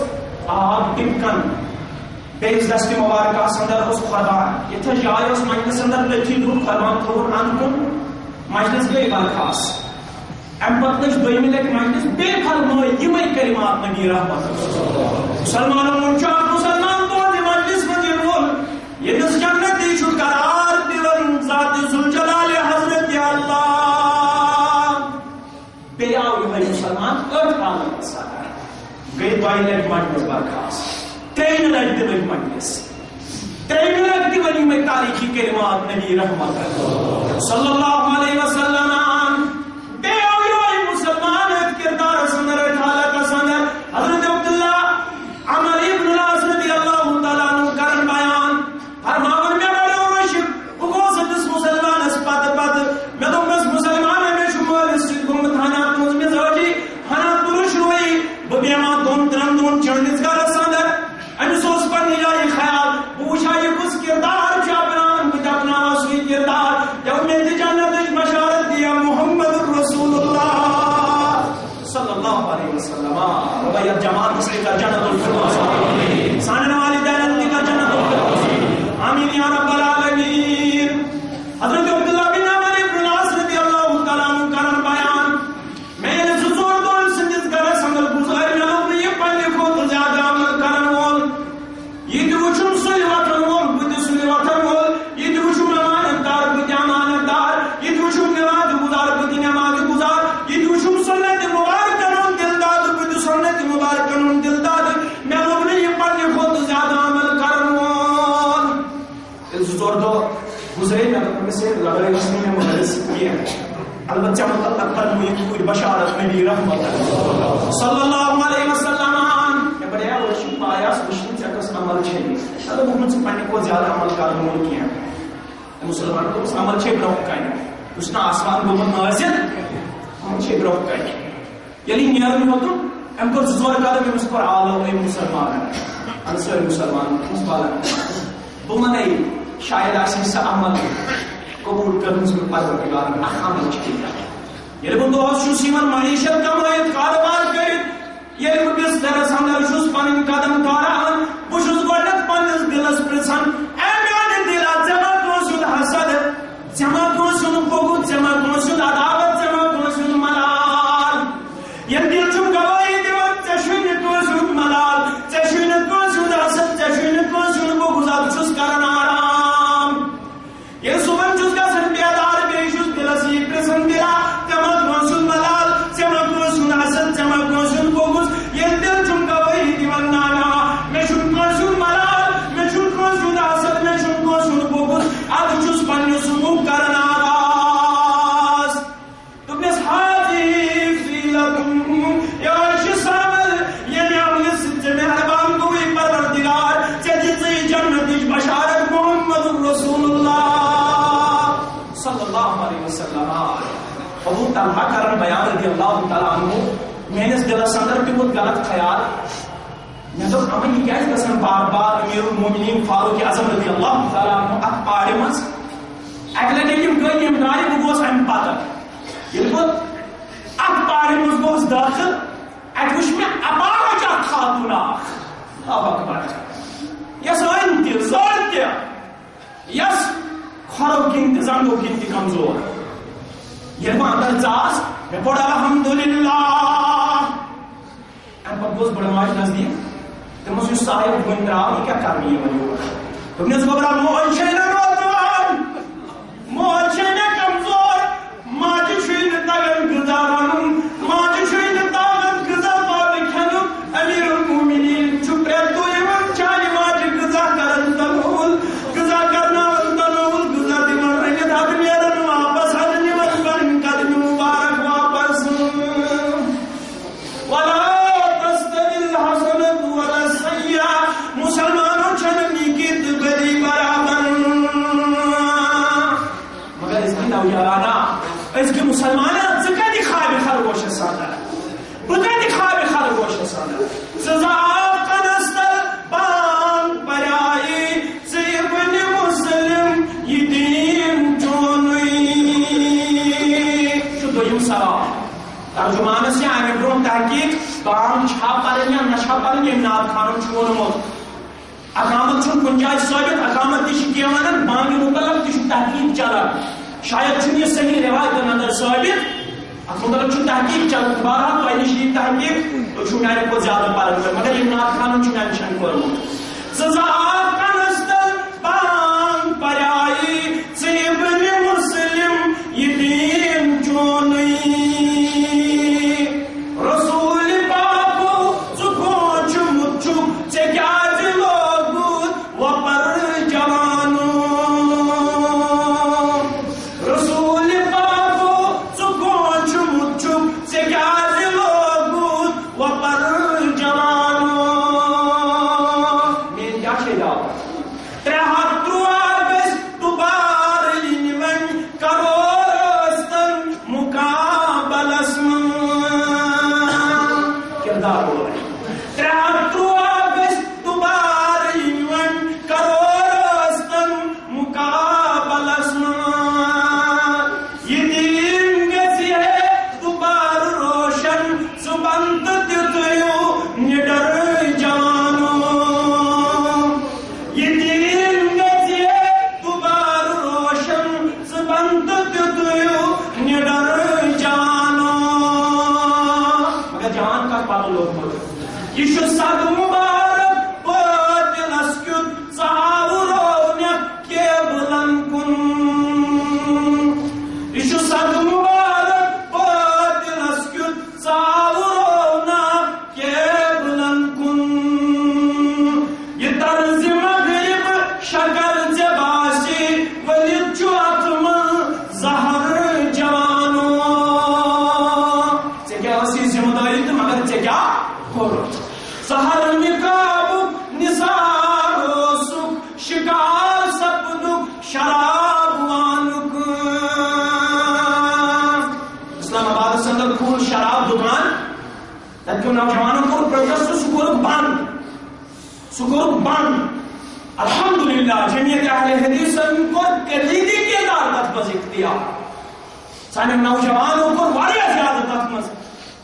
آب ٹپکن بیس دست مبارکہ اندر اس قربان یہ جائے اس مجلس اندر لچھی دور قربان تھوڑ ان کن مجلس گئی برخاس ام پتہ لچ دویمہ لٹہ مجلس بے فرمائے یمے کلمات نبی رحمت مسلمانوں منچا مسلمان تو مجلس میں رول یہ جنت چھ قرار دون ذات ذوالجلال حضرت اللہ بے آو یہ مسلمان اٹھ حالت سارا گئی دوئی لٹہ مجلس برخاس تین لٹہ دل مجلس تین لٹہ ونی میں تاریخی کلمات نبی رحمت صلی اللہ علیہ وسلم بے آوی مسلمان کردار سندر حالت سندر حضرت عبداللہ عمر ابن العاص رضی اللہ تعالیٰ عنہ کرن بیان فرماون میں بڑو رشک اگوزتس مسلمان اس پت میں دومس مسلمان میں شمال اس گمت ہنا تمز میں زوجی ہنا پروش روئی ببیما دون ترم دون چڑنس گار سندر ام سوس پر نیلائی خیال پوچھا یہ کس کردار چاپنان بجاپنا واسوی کردار جب میں جنت مشارت دیا محمد رسول اللہ صلی اللہ علیہ وسلم روایت جماعت اس کا جنت الفردوس سانن والی دینت کا جنت الفردوس آمین یا رب العالمین حضرت عبداللہ بن عمر ابن العاص رضی اللہ تعالیٰ عنہ کرن بیان میں نے زور دور سندس گر سنگل گزار میں لوگ یہ پہلے خود زیادہ عمل کرن وول یہ جو وچھم سوئی وطن وول بدھ سوئی وطن وول یہ جو وچھم امانت دار بدھ امانت دار یہ جو وچھم نماز گزار بدھ نماز گزار یہ جو وچھم سنت مبارکن دل داد بدھ سنت مبارکن دل داد میں لوگ نے یہ پہلے خود زیادہ عمل کرن وول اس زور دو گزرے میں سے لگے اس نے مدرس کیا البتہ مطلب پر ہوئی کوئی بشارت نبی رحمت صلی اللہ علیہ وسلم یہ بڑے وشی پایا سوشن چکس عمل چھے اب وہ مجھ سے پڑھنے کو زیادہ عمل کرنے کیا مسلمان کو اس عمل چھے برو کہیں اس نے آسمان گومت نازل عمل چھے برو کہیں یعنی نیار میں ہوتا ہم کو زور کہا کہ اس پر آلو اے مسلمان انصر مسلمان اس بالا بمنے شاید آسی سا عمل قبول کرنے سے پروردگار میں عمل چھکتا یہ بندو آسو سیمن معیشت کمائیت کاروبار کرت یہ بس در سندر شوز پنن قدم کاران بشوز گوڑنت پنس دلس پرسن اے میان دلا جمع کنسون حسد جمع کنسون بغض جمع کنسون عداوت جمع کنسون ملال یہ دل چم گواہی دیوت چشون کنسون ملال چشون کنسون حسد چشون کنسون بغض افسوس کرن آرام یہ سبن چوز کا سن بیادار بیشوز دلسی پرسن دلا جمع کنسون ملال جمع کنسون حسد جمع کنسون بغض یہ دل چم گواہی دیوت نانا میں شن کنسون ملال میں شن کنسون حسد میں شن کنسون بغض اب چوز پنیو سموک کرن آراز تم اس حاجی فیلکم یا شسامل یہ نیامل سجن حربان کوئی پروردگار جدید سی جنت بشارت محمد رسول اللہ صلی اللہ علیہ وسلم ابو طلحہ کرن بیان رضی اللہ تعالیٰ عنہ میں نے اس دل سندر کی بہت غلط خیال میں تو ہمیں یہ کیا ہے بار بار امیر المومنین فاروق اعظم رضی اللہ تعالیٰ عنہ ات پاڑی مز اگلے لیکن گئی یم نائی وہ گوس ام پتہ یہ بہت ات پاڑی مز گوس داخل اگوش میں ابارا جا خاتون اللہ اکبر یس انتظار کیا یس خرو کی انتظام ہو کی کمزور یہ اندر جاز میں پڑھا الحمدللہ ام پر گوس بڑا ماج نزدیک تو مجھے صاحب گن رہا یہ کیا کرنی ہے مجھے تم نے سبب رہا موہن شہنہ نوزوان موہن شہنہ کمزور ماجی شہنہ تاگن گزارانم ماجی شہنہ تاگن گزار پابکھنم امیر المومنین چھپے تو ایمان چاہی ماجی گزار کرن تنول گزار کرنا تنول گزار دیمان رنگت حد میرن واپس حد نیمت بن قدم مبارک واپس ولا تستدل حسنت ولا سیعہ مسلمانوں چننی کی دبری برابر مگر اس کی نوجوانا اس کی مسلمانہ زکا دکھائے خرگوش سانا بکا دکھائے خرگوش سانا سزا قنستر بان پرائی سیبن مسلم یہ دین چونوی شو دویم سلام ترجمان سے آنے برون تحقیق بان چھا پرن یا نشا پرن یہ ناب خانم وونمت اقامت چھن کن جائے ثابت اقامت تھی کیا ونان بانگ مطلب تھی تحقیق چلان شاید چھن یہ صحیح روایت اندر ثابت ات مطلب چھن تحقیق چلان بہرحال تو نش یہ تحقیق تو چھن میرے کو زیادہ پارک مگر یہ نات خانن چھن نشان کورمت سزا کنستن بانگ پریائی ژبن مسلم یہ دین چونی رسول پاکو ژ کھوچمت چھک ژے کیازِ لوگُت وپر جوانو رسول پاکو ژ کھوچمت چھک ژے کیازِ لوگُت وپر جوانو میری کیا چھے جاؤ 313 گژھِ دوبارٕ یِنہِ وۄنۍ کرو ٲسۍتن مُقابلس منٛز کردار بول رہے 313 گژھِ دوبارٕ یِنہِ وۄنۍ کرو ٲسۍتن مُقابلس منٛز یہِ دیٖن گژھِ ہے دوبارٕ روشن صُبحن تہٕ دِتُیِو نِڈر جوانو یہ دین گژھِ ہے دوبارٕ روشن صُبحن تہٕ دِتُیِو نِڈر جوانو مگر جوان کتھ پتہٕ لوگمُت یہ چھُ صد مبارک بٲطلس کیُتھ ژٕ آوروونکھ کیبلن کُن یہ چھُ صد مبارک بٲطلس کیُتھ ژٕ آوروونکھ کیبلن کُن یہ طرزِ مغرب شکل ژےٚ باسی ؤلِتھ چھُ اتھ منٛز زہر جوانو ژےٚ کیٛاہ ٲسی ذمہٕ دٲری تہٕ مگر ژےٚ کیٛاہ کوٚرُتھ زہر نقابُک نثار اوسُکھ شکار سپدُک شراب وانُک اسلام آبادس اندر کھول شراب دکان تتہِ کیو نوجوانوں کوٚر پروٹیسٹ سُہ کوٚرُکھ بند الحمدللہ جمعیت اہل حدیثن کوٚر کلیدی کردار تتھ منٛز اختیار سانٮ۪ن نوجوانوں کوٚر واریاہ زیادٕ تتھ منٛز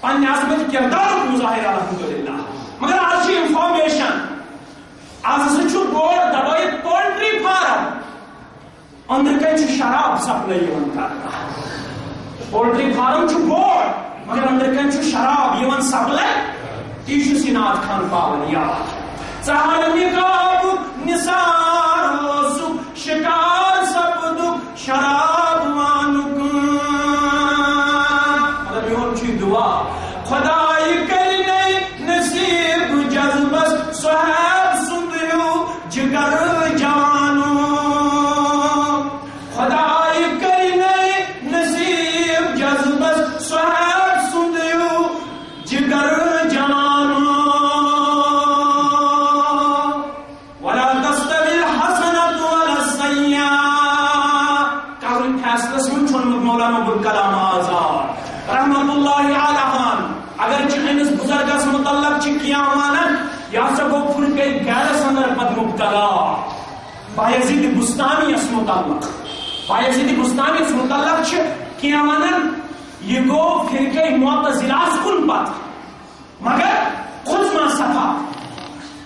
پننہِ عظمت کردارُک مظاہرہ الحمدللہ مگر آز چھِ انفارمیشن آز ہسا چھُ بوڑ دبٲیِتھ پولٹری فارم أنٛدرٕ کَنۍ چھُ شراب سپلاے یِوان کرنہٕ پولٹری فارم چھُ بوڑ مگر أنٛدرٕ کَنۍ چھُ شراب یِوان سپلاے تی چھُ سِناد خان پاوان یاد زہر نقابُک نثار اوسُکھ شکار سپدُک شراب وانُک مگر میون چھُ یہِ دعا خۄداے کَرِ نَے نصیٖب جذبس صہیب سُنٛد ہیوٗ جگر جوانو خۄداے کَرِ نَے نصیٖب جذبس صہیب سُنٛد ہیوٗ جگر جوانو ولا تستوي الحسنة ولا السيئة قول فیصلس من چھُنمُت مولانا ابوالکلام آزاد رحمت اللہ علیہ اگر چھ بزرگس متعلق کینٛہہ ونان یہ ہسا گو فرقے غیرس اندر پتہٕ مبتلا بایزید بستامیس متعلق متعلق کینٛہہ ونان یہ گو فرقے معتزلہس کن پتہٕ مگر کھوژما صفا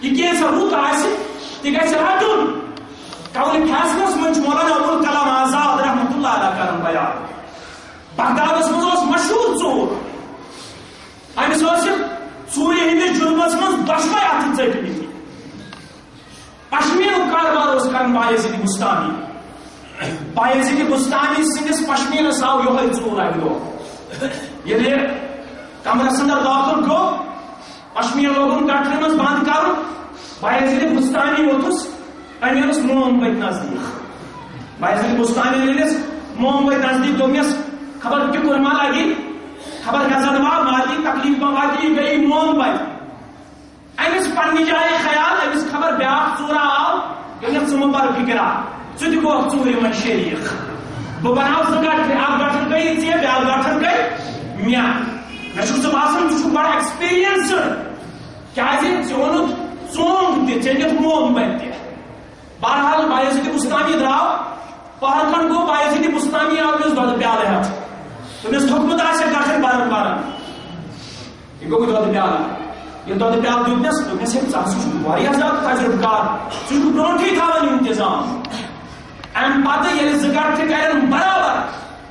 یہ کینٛژھا رُت آسہِ تہِ گژھِ رٹُن قول فیصلس من مولانا ابوالکلام آزاد رحمت اللہ علیہ کران بیان بغدادس منٛز اوس مشہوٗر ژوٗر أمِس ٲسۍ ژوٗرِ ہٕنٛدِس جُرمس منٛز دۄشوے اَتھٕ ژٔٹمٕتۍ پشمیٖنُک کاربار اوس کران بایزید بُستانی سٕنٛدِس پشمیٖنس آو یِہوے ژوٗر اکہِ دۄہ ییٚلہِ کمرس اندر داخل گوٚو پشمیٖن لوگُن گٹرِ منٛز بنٛد کرُن بایزید بُستانی ووتُس أمۍ أنِس موم ؤتۍ نزدیٖک بایزید بُستانی أنِس موم ؤتۍ نزدیٖک دوٚپنس خبر ٹِکُر ما لگی خبر گزن واتی تکلیف ما واتی گئی موم پتہ أمِس پننہِ جایہِ خیال أمِس خبر بیٛاکھ ژوٗرا آو دوٚپنس ژٕ مہ بر فِکرا ژٕ تہِ گوٚوکھ ژوٗرِ منٛز شریٖک بہٕ بناو زٕ گٹرِ اکھ گٹر گٔیی ژےٚ بیٛاکھ گٹر گٔے مےٚ چھُ ژٕ باسان ژٕ چھُکھ بڑٕ ایکسپیرینسڈ کیازِ ژےٚ ووٚنُتھ ژونگ تہِ ژےٚ نِتھ موم پتہِ تہِ بہرحال بایزید بُستانی درٛاو پہر کھنڈ گوٚو بایزید بُستانی آو أمِس دۄدٕ پیالہٕ ہٮ۪تھ تٔمِس تھوٚکمُت آسہِ گٹر برن یہ گوٚو دۄدٕ پیالہٕ یہ دودھ پیال دیتنس دوپنس ہے ژٕ واریاہ زیادٕ تجربہٕ کار ژٕ چھُکھ برونٹھٕے تھاوان انتظام امہِ پتہٕ ییٚلہِ زٕ گٹھٕ کرن برابر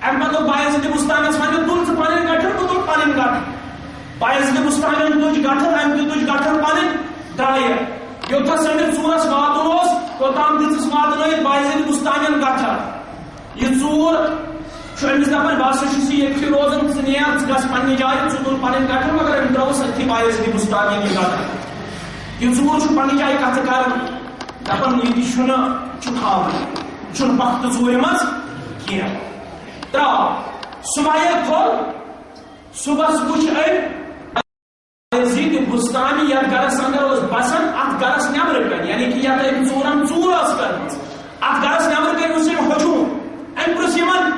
امہِ پتہٕ بایزِد بُستانس وَنہِ تُل ژٕ پنٕنۍ گٹھن بہٕ تُل پنٕنۍ گٹھٕ بایزِد بُستانن تُج گٹھن امہِ تہِ تُج گٹھن پنٕنۍ درٛایہِ یوٚتتھ سٲنِس ژوٗرس واتُن اوس توٚتام دِژٕس واتنٲیِتھ بایزِد بُستانٮ۪ن گٹھٕ یہِ ژوٗر چھُ أمِس دپان بہٕ ہسا چھُس ییٚتھی روزان ژٕ نیر ژٕ گژھ پننہِ جایہِ ژٕ تُل پنٕنۍ گٹھن مگر أمۍ ترٛٲوٕس أتھی بایزِد بُستانٮ۪ن یہِ گٹھٕ یہِ ژوٗر چھُ پننہِ جایہِ کتھٕ کران دپان ییٚتہِ چھُنہٕ چھُ تھاوُن چھُنہٕ پختہٕ ژوٗرِ منٛز کینٛہہ ترٛاو صبح ییٚلہِ کھوٚل صبحس وٕچھ أمۍ یزید بُستانی یتھ گرس اندر اوس بسان اتھ گرس نٮ۪برٕ کنۍ یعنی کہ یتھ أمۍ ژوٗرن ژوٗر ٲس کٔرمٕژ اتھ گرس نٮ۪برٕ کنۍ اوس أمۍ ہجوٗم أمۍ پرٛژھ یِمن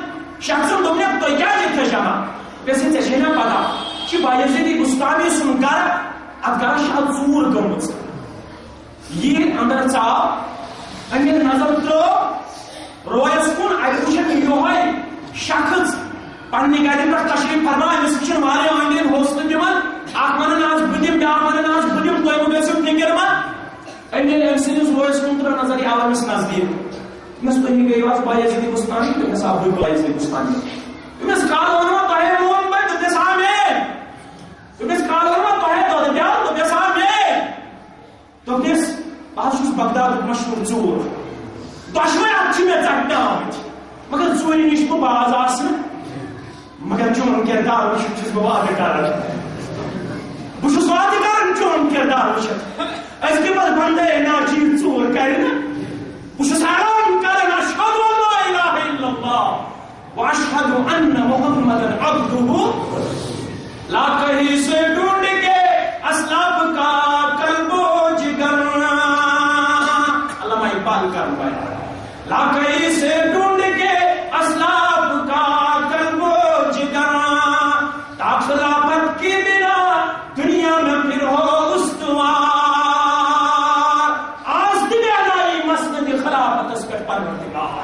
شخصن دوٚپنکھ تُہۍ کیٛازِ ییٚتہِ جمع مےٚ ژےٚ چھے مےٚ پتہ چھِ بایزید بُستانی سُنٛد گرٕ اتھ گرس چھِ اتھ ژوٗر گٔمٕژ یہِ اندر ژاو أمۍ ییٚلہِ نظر ترٛٲو رویس کُن اتہِ وٕچھ أمۍ یِہوے شخص پننہِ گرِ پٮ۪ٹھ تشریٖف فرما أمِس وٕچھن واریاہ أنٛدۍ أنٛدۍ حوصلہٕ دِوان اکھ ونان آز بہٕ دِمہٕ بیٛاکھ ونان آز بہٕ دِمہٕ تُہۍ مہٕ گٔژھِو فِکر منٛد أمۍ ییٚلہِ أمۍ سٕنٛدِس رویس کُن ترٛٲو نظر یہِ آو أمِس نزدیٖک دوٚپمَس تُہۍ گٔیِو آز بایزِد بُستانی دوٚپمَس آ بہٕ بایزِد بُستانی دوٚپمَس کالہٕ ووٚنوا تۄہے مون بہٕ دوٚپمَس آ مے دوٚپمَس کالہٕ ووٚنوا تۄہے دۄدٕ پیٛالہٕ دوٚپمَس آ مے دوٚپنَس بہٕ حظ چھُس بغدادُک مشہوٗر ژوٗر دۄشوَے اَتھٕ چھِ مےٚ ژَٹنہٕ آمٕتۍ مگر ژوٗرِ نِش بہٕ باز آسنہٕ مگر چون کردار وٕچھِتھ چھُس بہٕ وعدٕ کران بہٕ چھُس وعدٕ کران چون کردار وٕچھِتھ أزکہِ پتہٕ بنٛدے ناچیٖز ژوٗر کرِ نہٕ بہٕ چھُس اعلان کران اشہد ان لا الہ الا اللہ واشہد ان محمدًا عبدہ لا کہیں سے ڈھونڈ کے اسلاف کا قلب و جگر علامہ اقبال کا روایت لا کہیں سے ڈھونڈ کے اسلاف کا قلب و جگر تا خلافت کی بنا دنیا میں پھر ہو استوار آز دیگری مسند خلافت اس پر پروردگار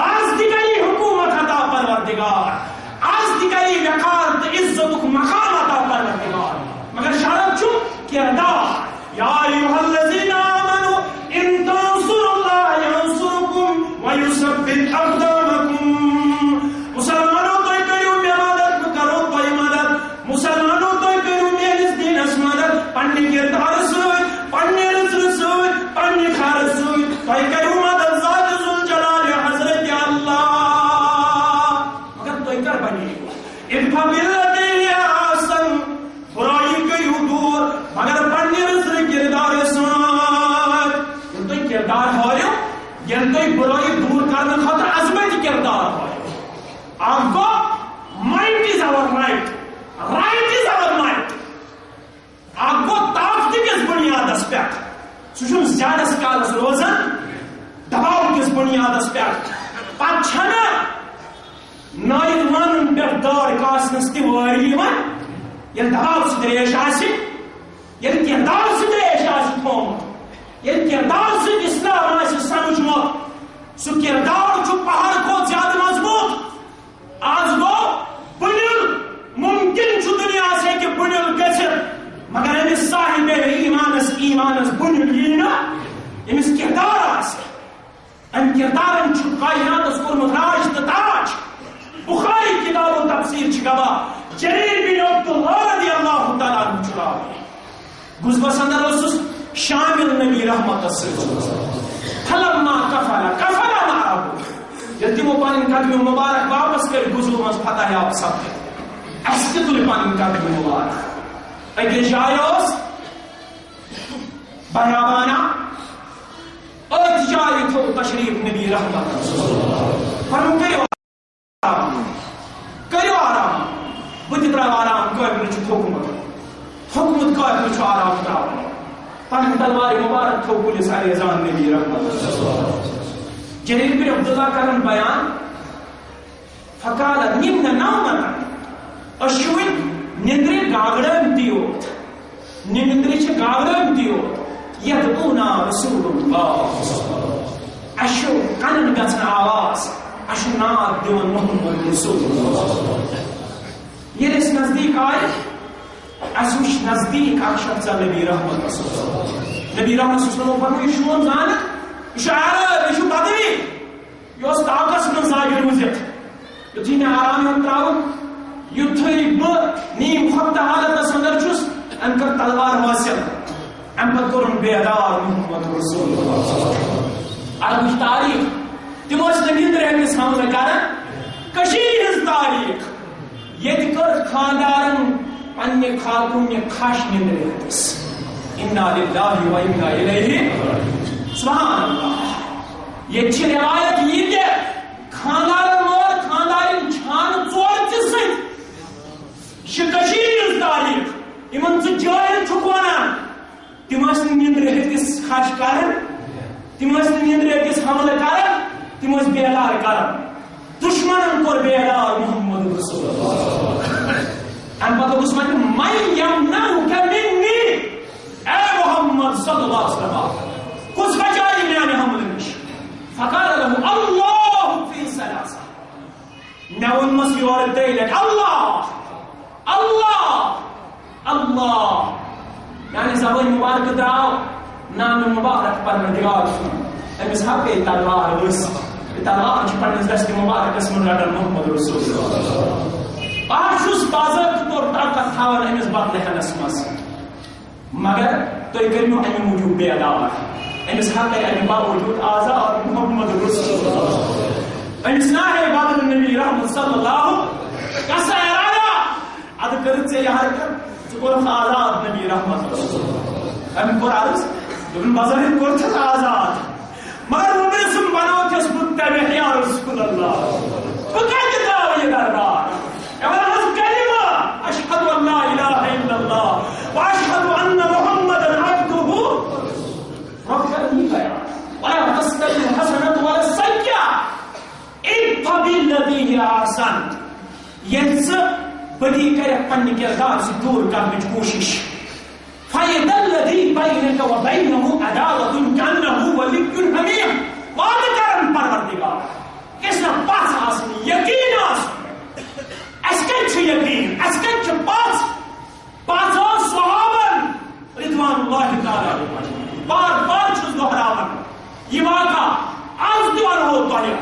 آز دیگری حکومت عطا پروردگار آز دیگری وقار عزت مقام عطا پروردگار مگر شرط چھو کردار یا ایھا الذین آمنوا ان تنصروا اللہ ینصرکم ویثبت اقدامکم مسلمانوں تُہۍ کٔرِو مےٚ مدد بہٕ کرو تۄہہِ مدد مسلمانوں تُہۍ کٔرِو میٲنِس دیٖنس مدد پننہِ کردارٕ سۭتۍ پننہِ رٕژرٕ سۭتۍ پننہِ کھرٕ سۭتۍ تۄہہِ کٔرِو مدد ذات ذوالجلال حضرت اللہ مگر تُہۍ کر بنیو ادفع باللتی ہی احسن برائی کٔرِو دوٗر مگر پننہِ رٕژرٕ کردارٕ سۭتۍ ییٚلہِ تُہۍ کردار ہٲیِو ییٚلہِ تُہۍ برٲیی دوٗر کرنہٕ خٲطرٕ عظمت کردار ہٲیِو اکھ گوٚو مایٹ از اور رائٹ رائٹ از اور مایٹ اکھ گوٚو طاقتہٕ کِس بُنیادس پٮ۪ٹھ سُہ چھُنہٕ زیادس کالس روزان دباو کِس بُنیادس پٮ۪ٹھ پتہٕ چھنہٕ نٲیِد وانن پٮ۪ٹھ دٲر کاسنس تہِ وٲرۍ یِوان ییٚلہِ دباو سۭتۍ ریش آسہِ ییٚلہِ کردار سۭتۍ ریش آسہِ تھومُت ییٚلہِ کردار سۭتۍ اسلام آسہِ سمجھمُت سُہ کردار چھُ پہاڑ کھۄتہٕ زیادٕ مضبوٗط آز گوٚو بُنیُل ممکن چھُ دُنیاہس ہیٚکہِ بُنیُل گٔژھِتھ مگر أمِس صاحبِ ایٖمانس بُنیُل یی نہٕ أمِس کردار آسہِ أمۍ کردارن چھُ کایناتس کوٚرمُت راج تہٕ تاج بخاری کتاب و تفسیر چھِ گواہ جریٖر بن عبداللہ رضی اللہ تعالیٰ عنہ چھُ راوی غُزوس اندر اوسُس شامل نبی رحمتس سۭتۍ فلما کفل معه ییٚلہِ تِمو پنٕنۍ قدمہِ مُبارک واپس کٔرۍ غُزو منٛز فتح یاب سپدِتھ اَسہِ تہِ تُلۍ پنٕنۍ قدمہِ مُبارک أکِس جایہِ اوس بیابانہ أتھۍ جایہِ تھوٚو تشریٖف نبی رحمتس پنُن کٔرِو آرام بہٕ تہِ ترٛاوٕ آرام کٲفرٕ چھُ تھوٚکمُت کٲفرٕ چھُ آرام ترٛاوُن پنٕنۍ تلوارِ مُبارک تھوٚو کُلِس اریزان نبی رحمتس جریٖر بن عبداللہ کرن بیان فقالت نِمنا نومن أسۍ چھِ وٕنۍ نِندرِ گاگڑٲمتی یوت نِندرِ چھِ گاگڑٲمتی یوت یدعونا رسول اللہ اَسہِ چھُ کنن گژھان آواز اَسہِ چھُ ناد دِوان محمد رسول اللہ ییٚلہِ أسۍ نزدیٖک آیہِ اسوش نزدیک اخ شخص نبی رحمت صلی اللہ علیہ وسلم نبی رحمت صلی اللہ علیہ وسلم فرمو یہ شون زان یہ عرب یہ بدوی یہ طاقت من ظاہر روزت یتھی میں آرام تراؤ یتھی نیم خط حالت اندر چھس ان کر تلوار حاصل ام پتہ کورن بیدار محمد رسول اللہ عربی تاریخ تم نیندر ہندس حملہ کران کشیر ہز تاریخ یہ کر خاندارن پنہ خاتون کھش نیندر ہندس انا للہ و انا الیہ سبحان اللہ یہ روایت یہ کہ خاندارن اور خاندارن چھان ژور کشیر تاریخ ان جائن ونان تم نیندر ہکس خش کران تم نیندر ہکس حملہ کران تم بیدار کران دشمنن کور بیدار محمد رسول اللہ ام پتہ اس من یمنعک منی اے محمد صلی اللہ علیہ وسلم کس بچائی میانہ حملہ نش فقال له اللہ فی ثلاثہ میں ونمس یور دلیل اللہ اللہ اللہ یعنی زبان مبارک دراو نام مبارک پروردگار امس حق تلوار ورس تلوار پنس دست مبارک اسم رٹن محمد رسول اللہ آشوس باضابطہ طور طاقت تھاون امس بدلہ ہنس مز مگر تھی کریو امہ موجود بیدار امس حق امہ باوجود آزاد محمد رسول اللہ امس نہ ہے بدل نبی رحمت صلی اللہ کس ارادہ اد کر ے یہ حرکت ثہ آزاد نبی رحمت ام کور عرض دن بظاہر کور آزاد مگر وہ سم بنو کس متبع یا رسول اللہ بہ کتہ درو یہ دربار کلمہ اشہد ان لا الہ الا اللہ واشہد ان محمدا عبدہ ربنا ولا تستوي الحسنة ولا السيئة ادفع بالذي هي احسن یہ بدی کرے پنہ کردار سے دور کرنے کی کوشش فَإِذَا الَّذِي بَيْنَكَ وَبَيْنَهُ عَدَاوَةٌ كَأَنَّهُ وَلِيٌّ حَمِيمٌ وعد کرن پروردگار کس نہ پاس آسنی یقین آسنی اس کچھ یقین اس کچھ پاس صحابن رضوان اللہ تعالی علیہ بار بار چھس دہراون یہ واقعہ آج دیوان ہوتا ہے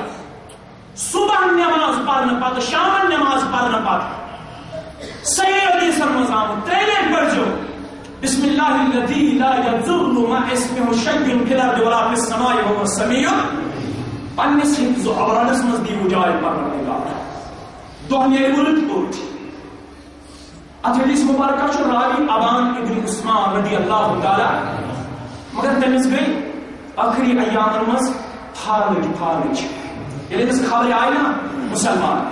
صبح نماز پڑھنے پتہ شام نماز پڑھنے پتہ صحیح حدیث مزام تریلے پر جو بسم اللہ الذی لا یضر مع اسمہ شیء فی الارض ولا فی السماء وهو السمیع پنس حفظ و عورانس مز دیو جائے پروردگار دہنے ولد پوٹ ات حدیث مبارکہ چھ راوی ابان ابن عثمان رضی اللہ تعالی مگر تمس گئی آخری ایام مز فالج یعنی اس خبر آئی نا مسلمان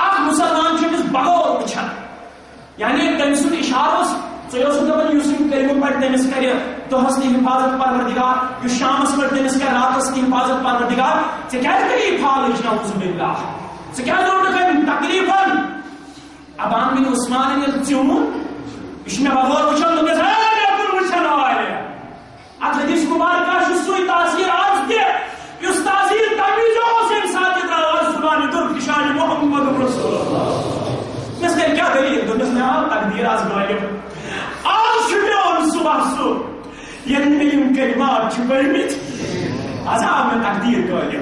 اخ مسلمان چھ بغور وچھان یعنی تمس اشارہ دپان اس کلمہ پڑھ تمس کر دہس کی حفاظت پروردگار اس شامس پہ تمس کر راتس کی حفاظت پروردگار ژے کیازِ کری فالج نعوذ باللہ ژے کیازِ روٹ کم تقریبا ابان بن عثمان یل ژیوٚن یہ مے بغور وچھان دوٚپمس ہے مے کُن وچھان آلہِ ات حدیث مبارکہ چھ سُے تاثیر آز تہِ یُس تاثیر تمہِ وِزِ اوس ییٚمہِ ساتہٕ یہِ درٛاو زُبانہِ دُرفِشانہِ محمد رسول اللہ مےٚ کر کیا دلیل دوٚپمس مےٚ آو تقدیر آز غٲلب آج چھ میون صبح سُہ ییٚلہِ مےٚ یِم کلمات چھِ پٔرمٕتۍ آز آو مےٚ تقدیر غٲلب یہِ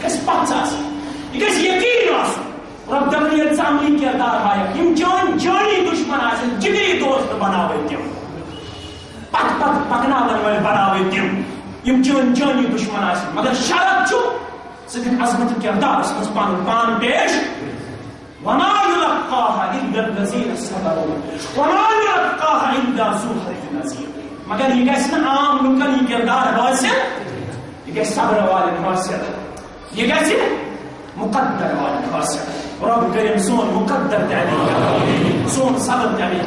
گژھِ پژھ آسٕنۍ یہِ گژھِ یقین آسُن رب دپان ییٚلہِ ژٕ عملی کردار ہایکھ یِم جٲنی دشمن آسن جگری دوست بناوٕنۍ تِم پتہٕ پکناون وٲلۍ بناوٕنۍ تِم یم جٲنی دشمن آسن مگر شرط چھُ ژٕ دِکھ عظمت کردارس منٛز پنُن پان پیش وما يلقاها الا الذين صبروا وما يلقاها الا ذو حظ عظيم مگر یہ گژھِ نہٕ عام لُکن یہ کردار حٲصِل یہ گژھِ صبر والٮ۪ن حٲصِل یہ گژھِ مقدر والٮ۪ن حٲصِل رب کریم سون مقدر تعلیم سون صبر تعلیم